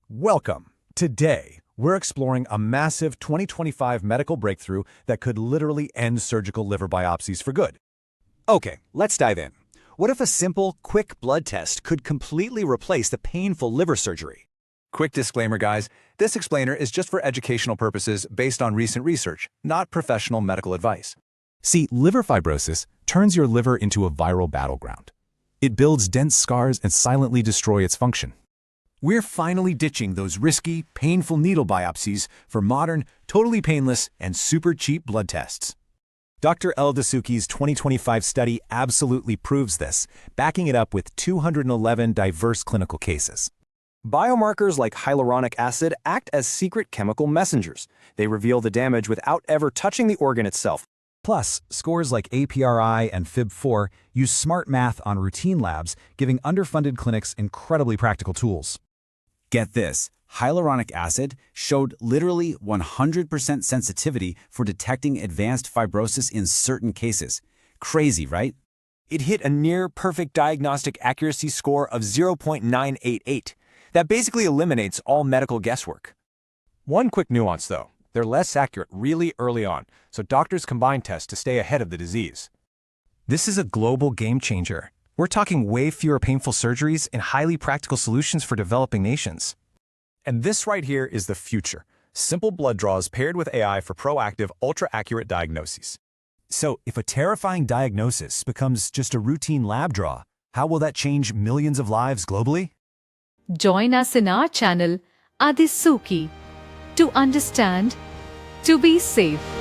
Welcome. Today, we're exploring a massive 2025 medical breakthrough that could literally end surgical liver biopsies for good. Okay, let's dive in. What if a simple, quick blood test could completely replace the painful liver surgery? Quick disclaimer, guys. This explainer is just for educational purposes based on recent research, not professional medical advice. See, liver fibrosis turns your liver into a viral battleground. It builds dense scars and silently destroys its function. We're finally ditching those risky, painful needle biopsies for modern, totally painless, and super cheap blood tests. Dr. Addissouky's 2025 study absolutely proves this, backing it up with 211 diverse clinical cases. Biomarkers like hyaluronic acid act as secret chemical messengers. They reveal the damage without ever touching the organ itself. Plus, scores like APRI and FIB-4 use smart math on routine labs, giving underfunded clinics incredibly practical tools. Get this, hyaluronic acid showed literally 100% sensitivity for detecting advanced fibrosis in certain cases. Crazy, right? It hit a near-perfect diagnostic accuracy score of 0.988. That basically eliminates all medical guesswork. One quick nuance, though. They're less accurate really early on, so doctors combine tests to stay ahead of the disease. This is a global game changer. We're talking way fewer painful surgeries and highly practical solutions for developing nations. And this right here is the future. Simple blood draws paired with AI for proactive, ultra-accurate diagnoses. So, if a terrifying diagnosis becomes just a routine lab draw, how will that change millions of lives globally? Join us in our channel, Adisuki, to understand, to be safe.